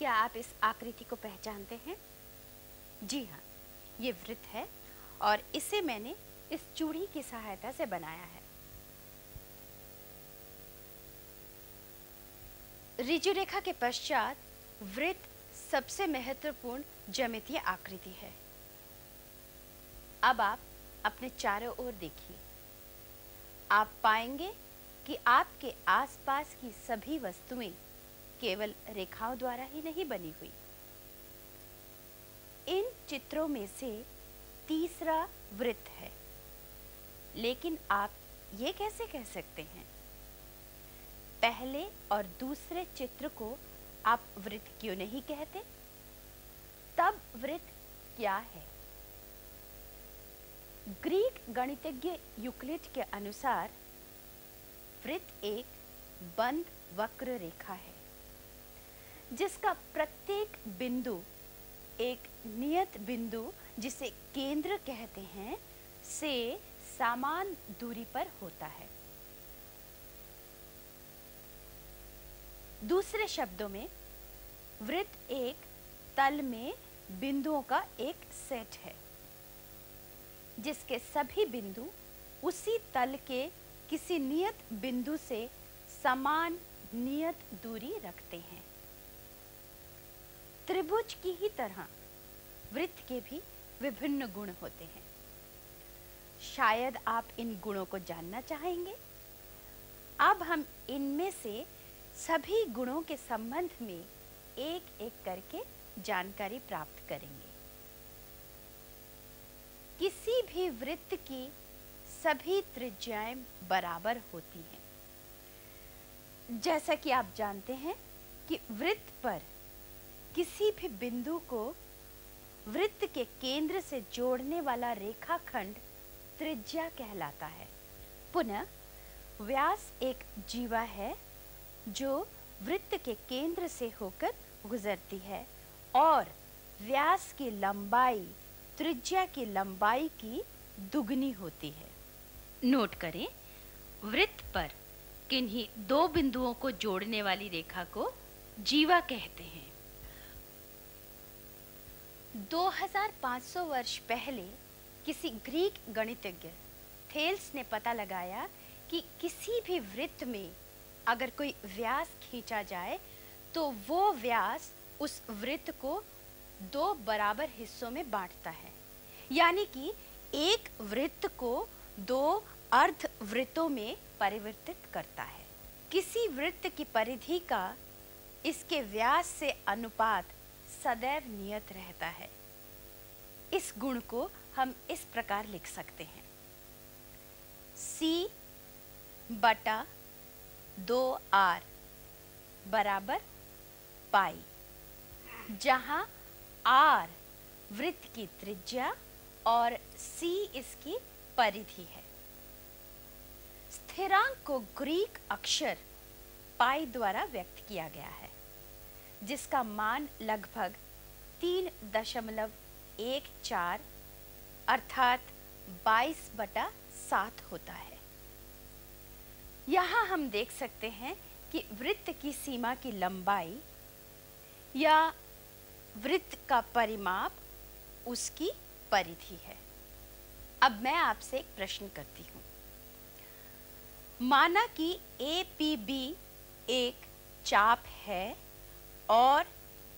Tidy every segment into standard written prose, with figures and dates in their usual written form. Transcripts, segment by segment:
क्या आप इस आकृति को पहचानते हैं? जी हाँ, ये वृत्त है और इसे मैंने इस चूड़ी की सहायता से बनाया है। ऋजु रेखा के पश्चात वृत्त सबसे महत्वपूर्ण ज्यामितीय आकृति है। अब आप अपने चारों ओर देखिए। आप पाएंगे कि आपके आसपास की सभी वस्तुएं केवल रेखाओं द्वारा ही नहीं बनी हुई। इन चित्रों में से तीसरा वृत्त है, लेकिन आप ये कैसे कह सकते हैं? पहले और दूसरे चित्र को आप वृत्त क्यों नहीं कहते? तब वृत्त क्या है? ग्रीक गणितज्ञ यूक्लिड के अनुसार वृत्त एक बंद वक्र रेखा है जिसका प्रत्येक बिंदु एक नियत बिंदु, जिसे केंद्र कहते हैं, से समान दूरी पर होता है। दूसरे शब्दों में, वृत्त एक तल में बिंदुओं का एक सेट है जिसके सभी बिंदु उसी तल के किसी नियत बिंदु से समान नियत दूरी रखते हैं। त्रिभुज की ही तरह वृत्त के भी विभिन्न गुण होते हैं। शायद आप इन गुणों को जानना चाहेंगे। अब हम इनमें से सभी गुणों के संबंध में एक एक करके जानकारी प्राप्त करेंगे। किसी भी वृत्त की सभी त्रिज्याएं बराबर होती हैं। जैसा कि आप जानते हैं कि वृत्त पर किसी भी बिंदु को वृत्त के केंद्र से जोड़ने वाला रेखाखंड त्रिज्या कहलाता है। पुनः व्यास एक जीवा है जो वृत्त के केंद्र से होकर गुजरती है और व्यास की लंबाई त्रिज्या की लंबाई की दुगनी होती है। नोट करें, वृत्त पर किन्हीं दो बिंदुओं को जोड़ने वाली रेखा को जीवा कहते हैं। 2500 वर्ष पहले किसी ग्रीक गणितज्ञ थेल्स ने पता लगाया कि किसी भी वृत्त में अगर कोई व्यास खींचा जाए तो वो व्यास उस वृत्त को दो बराबर हिस्सों में बांटता है, यानी कि एक वृत्त को दो अर्ध वृत्तों में परिवर्तित करता है। किसी वृत्त की परिधि का इसके व्यास से अनुपात सदैव नियत रहता है। इस गुण को हम इस प्रकार लिख सकते हैं: C बटा 2R बराबर पाई, जहां R वृत्त की त्रिज्या और C इसकी परिधि है। स्थिरांक को ग्रीक अक्षर पाई द्वारा व्यक्त किया गया है, जिसका मान लगभग 3.14 अर्थात 22/7 होता है। यहाँ हम देख सकते हैं कि वृत्त की सीमा की लंबाई या वृत्त का परिमाप उसकी परिधि है। अब मैं आपसे एक प्रश्न करती हूँ। माना कि APB एक चाप है और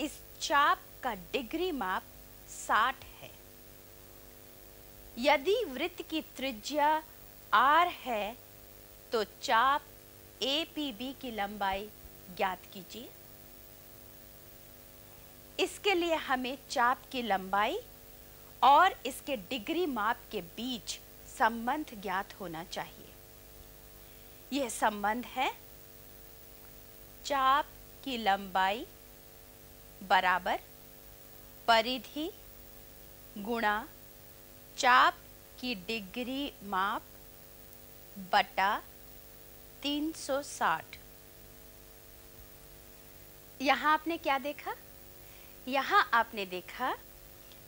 इस चाप का डिग्री माप 60 है। यदि वृत्त की त्रिज्या R है तो चाप APB की लंबाई ज्ञात कीजिए। इसके लिए हमें चाप की लंबाई और इसके डिग्री माप के बीच संबंध ज्ञात होना चाहिए। यह संबंध है चाप की लंबाई बराबर परिधि गुणा चाप की डिग्री माप बटा 360। यहाँ आपने क्या देखा? यहाँ आपने देखा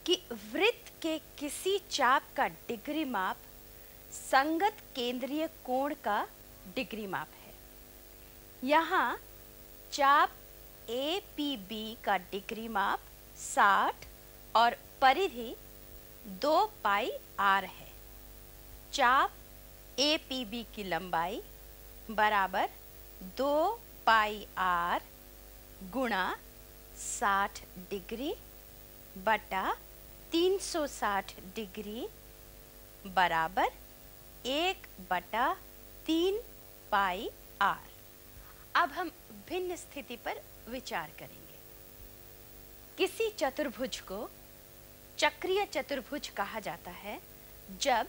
कि वृत्त के किसी चाप का डिग्री माप संगत केंद्रीय कोण का डिग्री माप है। यहाँ चाप APB का डिग्री माप 60 और परिधि 2 पाई r है। चाप APB की लंबाई बराबर 2 पाई r गुणा 60 डिग्री बटा 360 डिग्री बराबर 1/3 पाई r। अब हम भिन्न स्थिति पर विचार करेंगे। किसी चतुर्भुज को चक्रीय चतुर्भुज कहा जाता है जब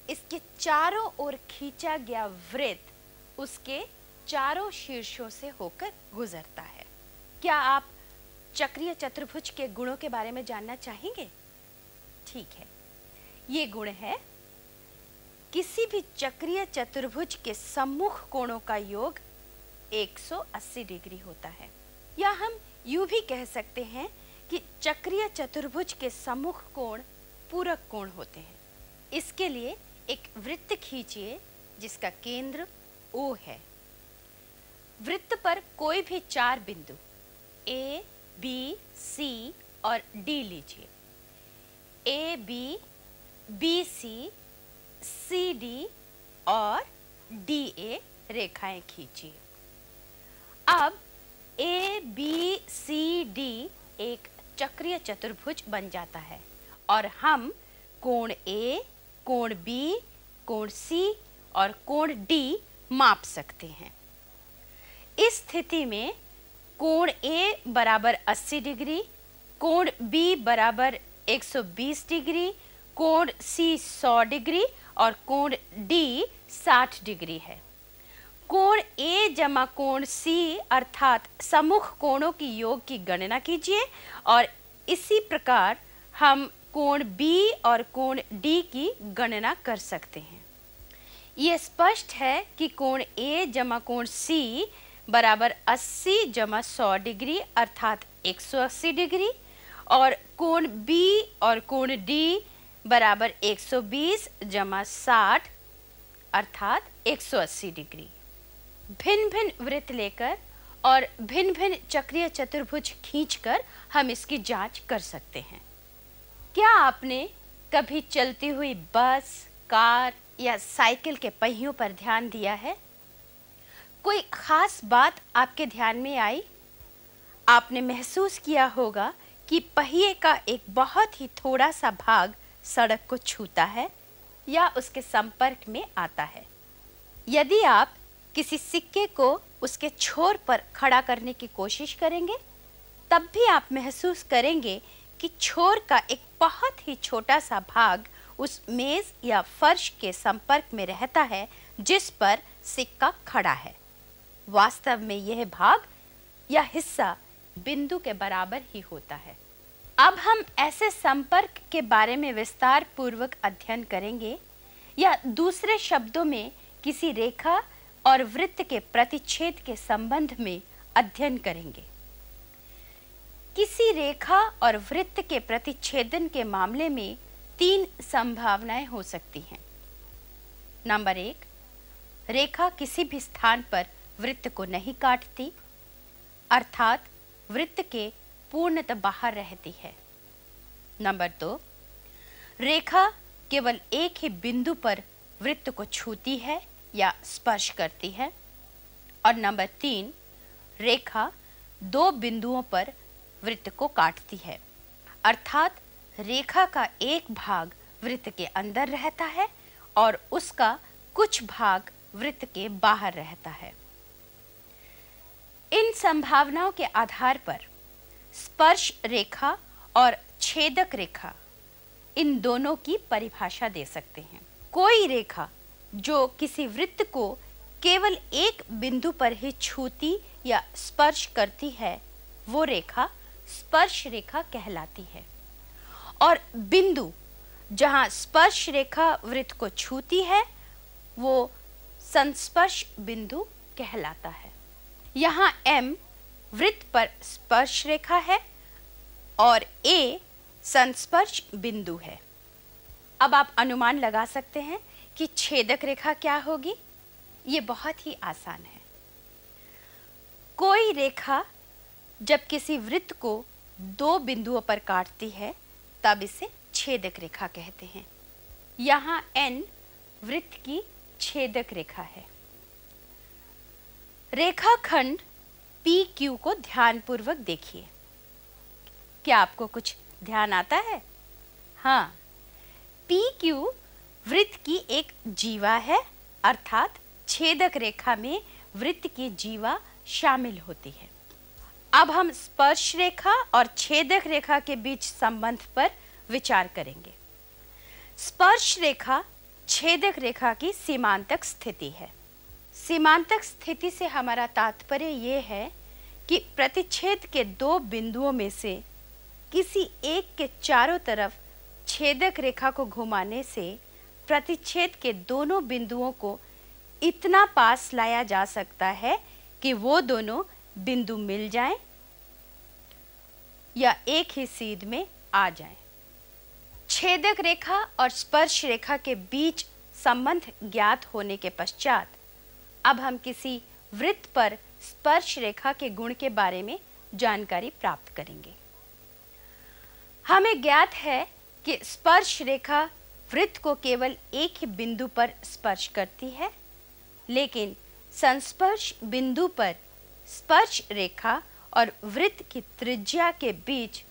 इसके चारों ओर खींचा गया वृत्त उसके चारों शीर्षों से होकर गुजरता है। क्या आप चक्रीय चतुर्भुज के गुणों के बारे में जानना चाहेंगे? ठीक है, ये गुण है किसी भी चक्रीय चतुर्भुज के सम्मुख कोणों का योग 180 डिग्री होता है, या हम यूं भी कह सकते हैं कि चक्रीय चतुर्भुज के सम्मुख कोण पूरक कोण होते हैं। इसके लिए एक वृत्त खींचिए जिसका केंद्र O है। वृत्त पर कोई भी 4 बिंदु A, B, C और D लीजिए। A, B, B, C, C, D और D, A रेखाएं खींचिए। अब A, B, C, D एक चक्रीय चतुर्भुज बन जाता है और हम कोण A, कोण B, कोण C और कोण D माप सकते हैं। इस स्थिति में कोण A बराबर 80 डिग्री, कोण B बराबर 120 डिग्री, कोण C 100 डिग्री और कोण D 60 डिग्री है। कोण A जमा कोण C अर्थात सम्मुख कोणों की योग की गणना कीजिए और इसी प्रकार हम कोण B और कोण D की गणना कर सकते हैं। ये स्पष्ट है कि कोण A जमा कोण C बराबर 80 जमा 100 डिग्री अर्थात 180 डिग्री और कोण B और कोण D बराबर 120 जमा 60 अर्थात 180 डिग्री। भिन्न भिन्न वृत्त लेकर और भिन्न भिन्न चक्रीय चतुर्भुज खींचकर हम इसकी जांच कर सकते हैं। क्या आपने कभी चलती हुई बस, कार या साइकिल के पहियों पर ध्यान दिया है? कोई खास बात आपके ध्यान में आई? आपने महसूस किया होगा कि पहिए का एक बहुत ही थोड़ा सा भाग सड़क को छूता है या उसके संपर्क में आता है। यदि आप किसी सिक्के को उसके छोर पर खड़ा करने की कोशिश करेंगे, तब भी आप महसूस करेंगे कि छोर का एक बहुत ही छोटा सा भाग उस मेज या फर्श के संपर्क में रहता है जिस पर सिक्का खड़ा है। वास्तव में यह भाग या हिस्सा बिंदु के बराबर ही होता है। अब हम ऐसे संपर्क के बारे में विस्तार पूर्वक अध्ययन करेंगे, या दूसरे शब्दों में किसी रेखा और वृत्त के प्रतिच्छेद के संबंध में अध्ययन करेंगे। किसी रेखा और वृत्त के प्रतिच्छेदन के मामले में 3 संभावनाएं हो सकती हैं। नंबर 1, रेखा किसी भी स्थान पर वृत्त को नहीं काटती, अर्थात वृत्त के पूर्णतः बाहर रहती है। नंबर 2, रेखा केवल एक ही बिंदु पर वृत्त को छूती है या स्पर्श करती है। और नंबर 3, रेखा 2 बिंदुओं पर वृत्त को काटती है, अर्थात रेखा का एक भाग वृत्त के अंदर रहता है और उसका कुछ भाग वृत्त के बाहर रहता है। इन संभावनाओं के आधार पर स्पर्श रेखा और छेदक रेखा, इन दोनों की परिभाषा दे सकते हैं। कोई रेखा जो किसी वृत्त को केवल एक बिंदु पर ही छूती या स्पर्श करती है, वो रेखा स्पर्श रेखा कहलाती है, और बिंदु जहां स्पर्श रेखा वृत्त को छूती है वो संस्पर्श बिंदु कहलाता है। यहाँ M वृत्त पर स्पर्श रेखा है और A संस्पर्श बिंदु है। अब आप अनुमान लगा सकते हैं कि छेदक रेखा क्या होगी। ये बहुत ही आसान है। कोई रेखा जब किसी वृत्त को दो बिंदुओं पर काटती है तब इसे छेदक रेखा कहते हैं। यहाँ N वृत्त की छेदक रेखा है। रेखाखंड PQ को ध्यानपूर्वक देखिए। क्या आपको कुछ ध्यान आता है? हाँ, PQ वृत्त की एक जीवा है, अर्थात छेदक रेखा में वृत्त की जीवा शामिल होती है। अब हम स्पर्श रेखा और छेदक रेखा के बीच संबंध पर विचार करेंगे। स्पर्श रेखा छेदक रेखा की सीमांतक स्थिति है। सीमांतक स्थिति से हमारा तात्पर्य ये है कि प्रतिच्छेद के दो बिंदुओं में से किसी एक के चारों तरफ छेदक रेखा को घुमाने से प्रतिच्छेद के दोनों बिंदुओं को इतना पास लाया जा सकता है कि वो दोनों बिंदु मिल जाएं या एक ही सीध में आ जाएं। छेदक रेखा और स्पर्श रेखा के बीच संबंध ज्ञात होने के पश्चात अब हम किसी वृत्त पर स्पर्श रेखा के गुण के बारे में जानकारी प्राप्त करेंगे। हमें ज्ञात है कि स्पर्श रेखा वृत्त को केवल एक ही बिंदु पर स्पर्श करती है, लेकिन संस्पर्श बिंदु पर स्पर्श रेखा और वृत्त की त्रिज्या के बीच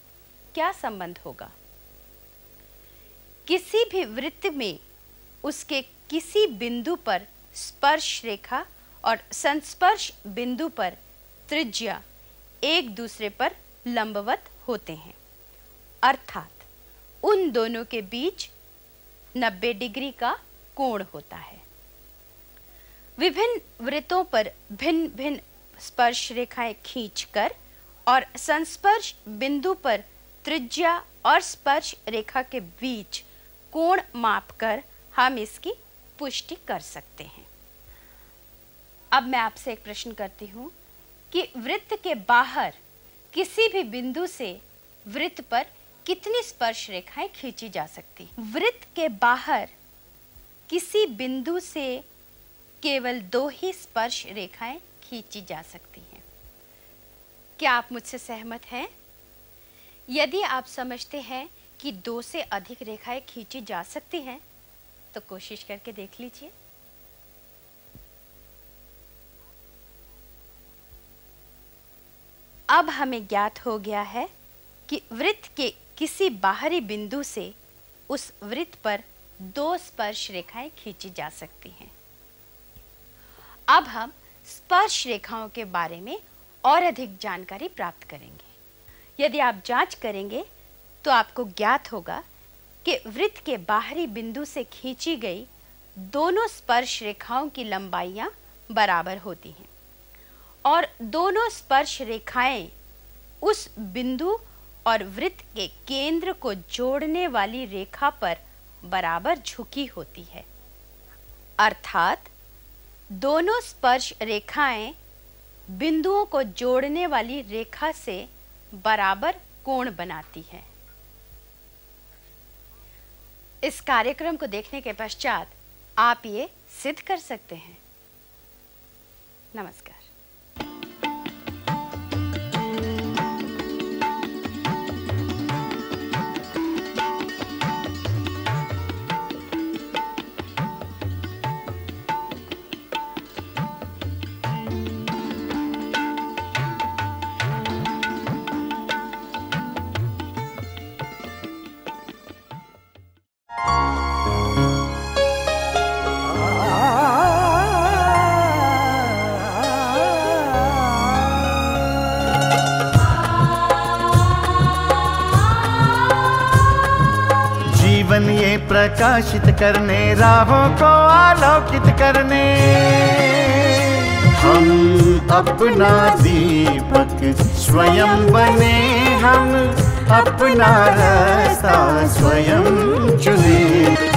क्या संबंध होगा? किसी भी वृत्त में उसके किसी बिंदु पर स्पर्श रेखा और संस्पर्श बिंदु पर त्रिज्या एक दूसरे पर लंबवत होते हैं, अर्थात उन दोनों के बीच 90 डिग्री का कोण होता है। विभिन्न वृत्तों पर भिन्न भिन्न स्पर्श रेखाएं खींचकर और संस्पर्श बिंदु पर त्रिज्या और स्पर्श रेखा के बीच कोण मापकर हम इसकी पुष्टि कर सकते हैं। अब मैं आपसे एक प्रश्न करती हूँ कि वृत्त के बाहर किसी भी बिंदु से वृत्त पर कितनी स्पर्श रेखाएं खींची जा सकती? वृत्त के बाहर किसी बिंदु से केवल 2 ही स्पर्श रेखाएं खींची जा सकती हैं। क्या आप मुझसे सहमत हैं? यदि आप समझते हैं कि 2 से अधिक रेखाएं खींची जा सकती हैं, तो कोशिश करके देख लीजिए। अब हमें ज्ञात हो गया है कि वृत्त के किसी बाहरी बिंदु से उस वृत्त पर 2 स्पर्श रेखाएं खींची जा सकती हैं। अब हम स्पर्श रेखाओं के बारे में और अधिक जानकारी प्राप्त करेंगे। यदि आप जांच करेंगे तो आपको ज्ञात होगा कि वृत्त के बाहरी बिंदु से खींची गई दोनों स्पर्श रेखाओं की लंबाइयां बराबर होती हैं और दोनों स्पर्श रेखाएं उस बिंदु और वृत्त के केंद्र को जोड़ने वाली रेखा पर बराबर झुकी होती है, अर्थात दोनों स्पर्श रेखाएं बिंदुओं को जोड़ने वाली रेखा से बराबर कोण बनाती है। इस कार्यक्रम को देखने के पश्चात आप ये सिद्ध कर सकते हैं। नमस्कार। जीवन ये प्रकाशित करने, राहों को आलोकित करने, हम अपना दीपक स्वयं बने, हम अपना रास्ता स्वयं चुने।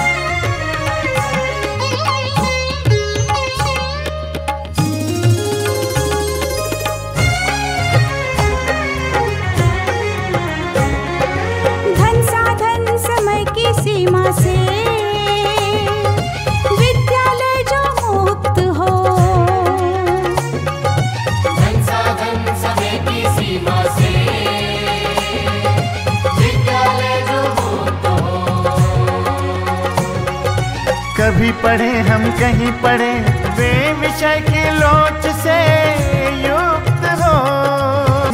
सीमा से विद्यालय जो मुक्त हो, धन साधन समय की सीमा भी पढ़े हम कहीं पढ़े, वे विषय की लोच से युक्त हो।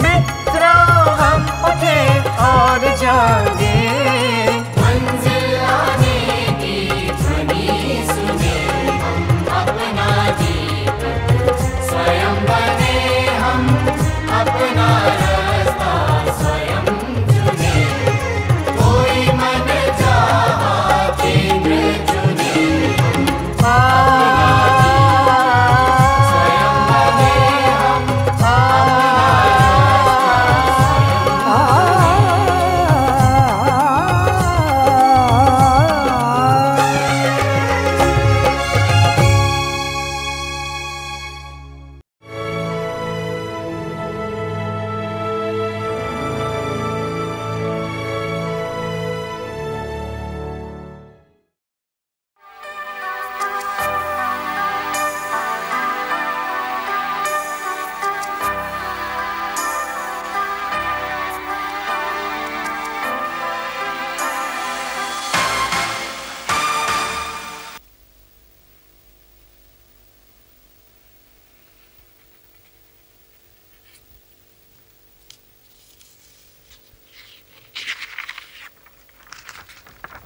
मित्रों हम उठे और जागे, मंजिल आने की ध्वनि सुने, हम अपना दीपक स्वयं बने, हम अपना रास्ता स्वयं चुने, कोई मन चाहा केंद्र चुने, स्वयं बने, हम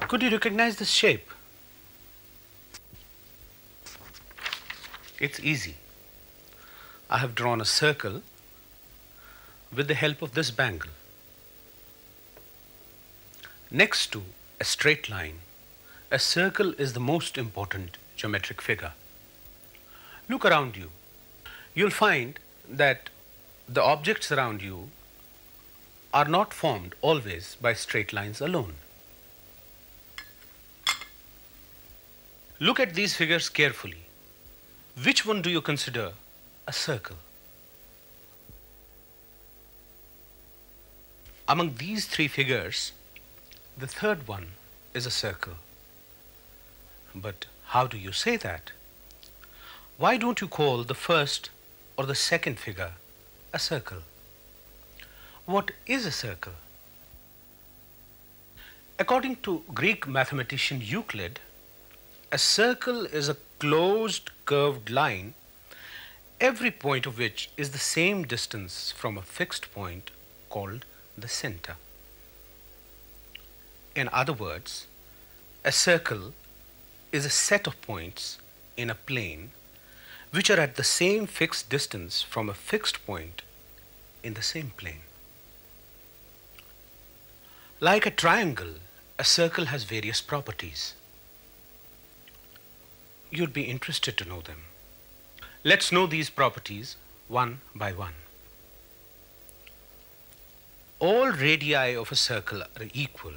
Could you recognize this shape? It's easy. I have drawn a circle with the help of this bangle. Next to a straight line, a circle is the most important geometric figure. Look around you. You'll find that the objects around you are not formed always by straight lines alone. Look at these figures carefully. Which one do you consider a circle? Among these three figures, the third one is a circle. But how do you say that? Why don't you call the first or the second figure a circle? What is a circle? According to Greek mathematician Euclid, a circle is a closed curved line, every point of which is the same distance from a fixed point called the center. In other words, a circle is a set of points in a plane which are at the same fixed distance from a fixed point in the same plane. Like a triangle, a circle has various properties. You'd be interested to know them. Let's know these properties one by one. All radii of a circle are equal.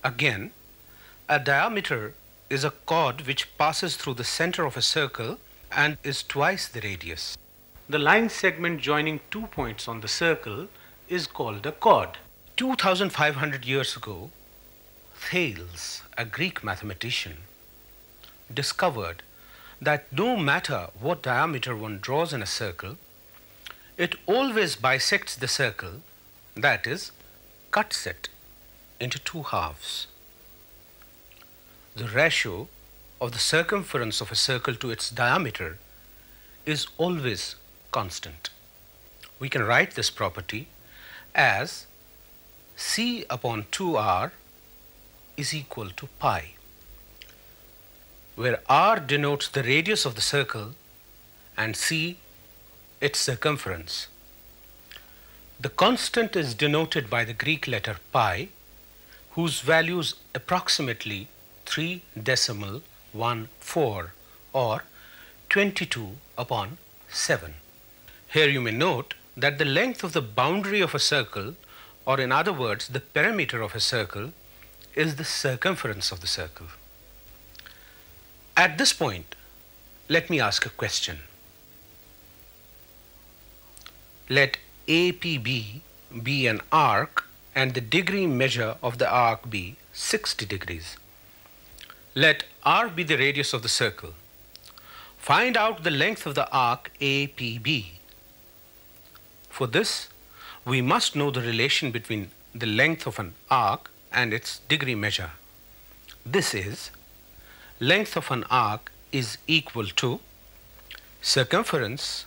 Again, a diameter is a chord which passes through the center of a circle and is twice the radius. The line segment joining 2 points on the circle is called a chord. 2500 years ago, Thales, a Greek mathematician, discovered that no matter what diameter one draws in a circle, it always bisects the circle, that is, cuts it into two halves. The ratio of the circumference of a circle to its diameter is always constant. We can write this property as C upon 2r is equal to pi, where r denotes the radius of the circle and c its circumference. The constant is denoted by the Greek letter pi, whose value is approximately 3.14 or 22 upon 7. Here you may note that the length of the boundary of a circle, or in other words, the perimeter of a circle, is the circumference of the circle. At this point, let me ask a question. Let APB be an arc and the degree measure of the arc be 60 degrees. Let r be the radius of the circle. Find out the length of the arc APB. For this, we must know the relation between the length of an arc and its degree measure. This is length of an arc is equal to circumference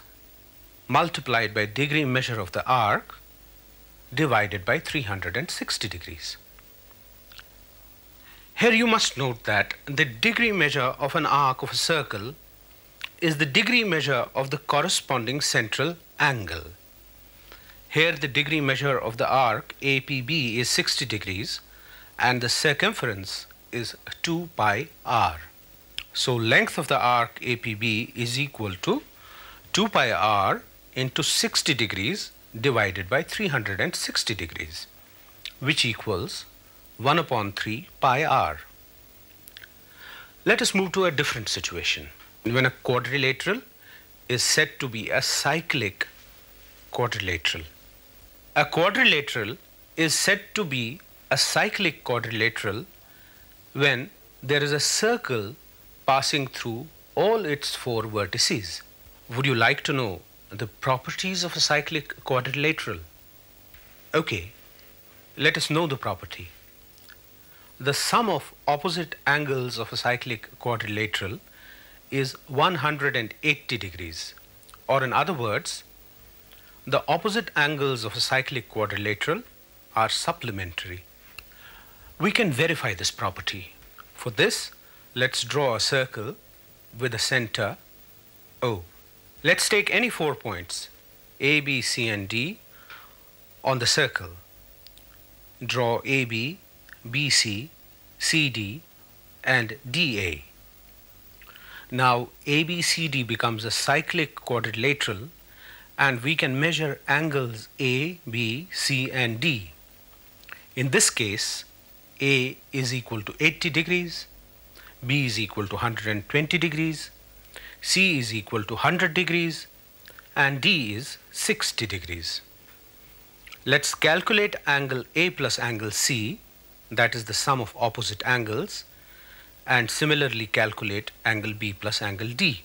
multiplied by degree measure of the arc divided by 360 degrees. Here you must note that the degree measure of an arc of a circle is the degree measure of the corresponding central angle. Here the degree measure of the arc APB is 60 degrees and the circumference is 2 pi r. So length of the arc APB is equal to 2 pi r into 60 degrees divided by 360 degrees, which equals 1 upon 3 pi r. Let us move to a different situation. When a quadrilateral is said to be a cyclic quadrilateral. A quadrilateral is said to be a cyclic quadrilateral when there is a circle passing through all its 4 vertices. Would you like to know the properties of a cyclic quadrilateral? Okay, let us know the property. The sum of opposite angles of a cyclic quadrilateral is 180 degrees, or in other words, the opposite angles of a cyclic quadrilateral are supplementary. We can verify this property. For this, let's draw a circle with a center O. Let's take any 4 points A, B, C and D on the circle. Draw AB, BC, CD and DA. Now ABCD becomes a cyclic quadrilateral and we can measure angles A, B, C and D. In this case, A is equal to 80 degrees, B is equal to 120 degrees, C is equal to 100 degrees and D is 60 degrees. Let's calculate angle A plus angle C, that is the sum of opposite angles, and similarly calculate angle B plus angle D.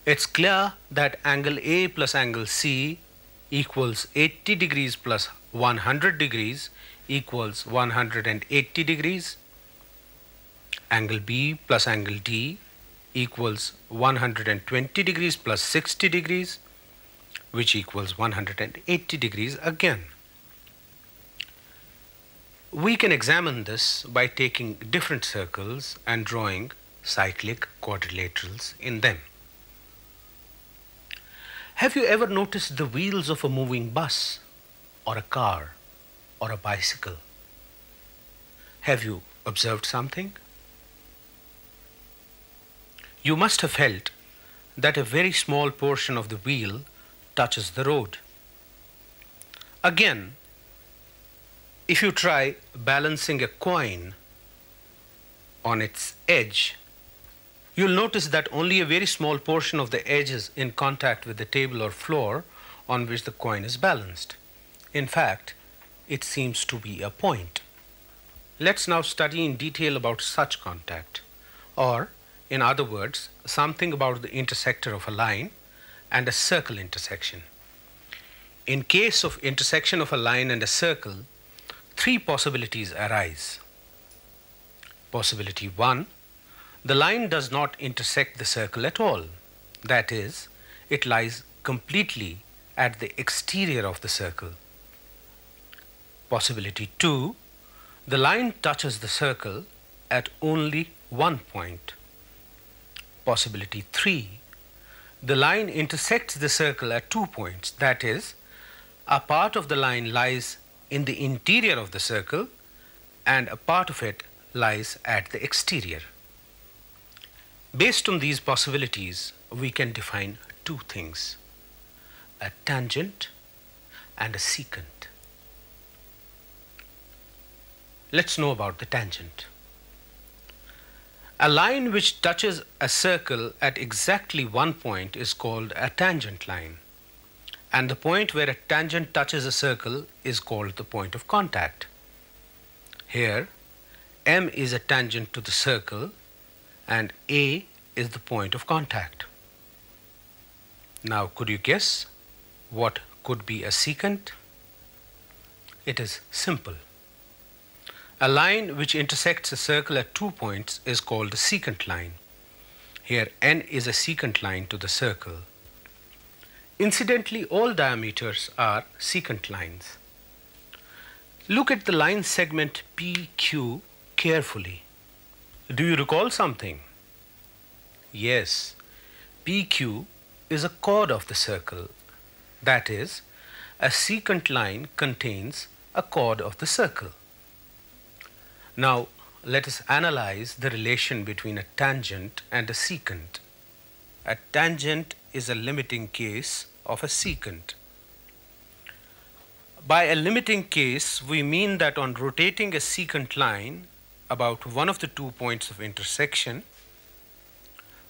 It's clear that angle A plus angle C equals 80 degrees plus 100 degrees equals 180 degrees. Angle B plus angle D equals 120 degrees plus 60 degrees, which equals 180 degrees again. We can examine this by taking different circles and drawing cyclic quadrilaterals in them. Have you ever noticed the wheels of a moving bus or a car or a bicycle? Have you observed something? You must have felt that a very small portion of the wheel touches the road. Again, if you try balancing a coin on its edge, you'll notice that only a very small portion of the edge is in contact with the table or floor on which the coin is balanced. In fact, it seems to be a point. Let's now study in detail about such contact, or in other words, something about the intersector of a line and a circle intersection. In case of intersection of a line and a circle, 3 possibilities arise. Possibility 1, the line does not intersect the circle at all. That is, it lies completely at the exterior of the circle. Possibility 2, the line touches the circle at only one point. Possibility 3, the line intersects the circle at 2 points. That is, a part of the line lies in the interior of the circle and a part of it lies at the exterior. Based on these possibilities, we can define 2 things: a tangent and a secant. Let's know about the tangent. A line which touches a circle at exactly one point is called a tangent line, and the point where a tangent touches a circle is called the point of contact. Here, M is a tangent to the circle and A is the point of contact. Now, could you guess what could be a secant? It is simple. A line which intersects a circle at 2 points is called a secant line. Here n is a secant line to the circle. Incidentally, all diameters are secant lines. Look at the line segment PQ carefully. Do you recall something? Yes, PQ is a chord of the circle. That is, a secant line contains a chord of the circle. Now, let us analyze the relation between a tangent and a secant. A tangent is a limiting case of a secant. By a limiting case, we mean that on rotating a secant line about one of the 2 points of intersection,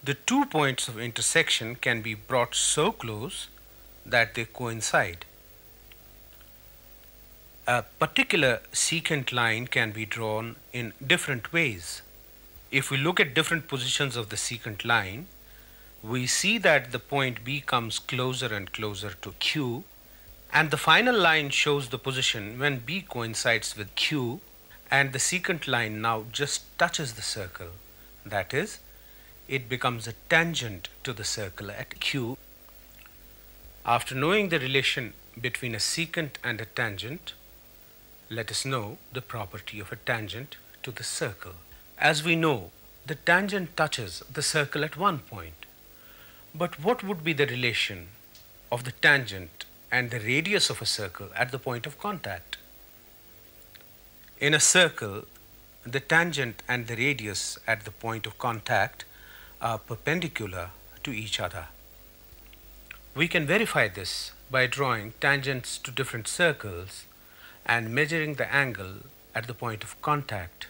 the 2 points of intersection can be brought so close that they coincide. A particular secant line can be drawn in different ways. If we look at different positions of the secant line, we see that the point B comes closer and closer to Q, and the final line shows the position when B coincides with Q, and the secant line now just touches the circle. That is, it becomes a tangent to the circle at Q. After knowing the relation between a secant and a tangent, let us know the property of a tangent to the circle. As we know, the tangent touches the circle at one point. But what would be the relation of the tangent and the radius of a circle at the point of contact? In a circle, the tangent and the radius at the point of contact are perpendicular to each other. We can verify this by drawing tangents to different circles and measuring the angle at the point of contact.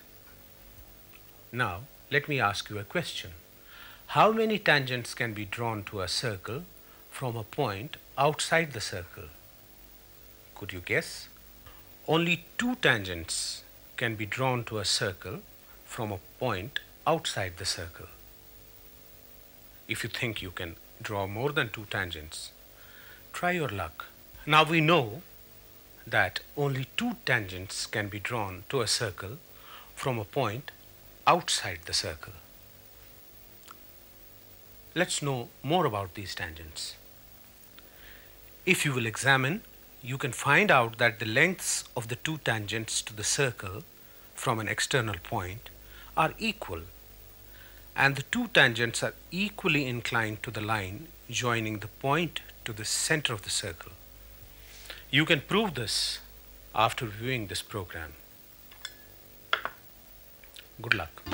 Now, let me ask you a question. How many tangents can be drawn to a circle from a point outside the circle? Could you guess? Only 2 tangents can be drawn to a circle from a point outside the circle. If you think you can draw more than 2 tangents, try your luck. Now we know that only 2 tangents can be drawn to a circle from a point outside the circle. Let's know more about these tangents. If you will examine, you can find out that the lengths of the 2 tangents to the circle from an external point are equal, and the 2 tangents are equally inclined to the line joining the point to the center of the circle. You can prove this after viewing this program. Good luck.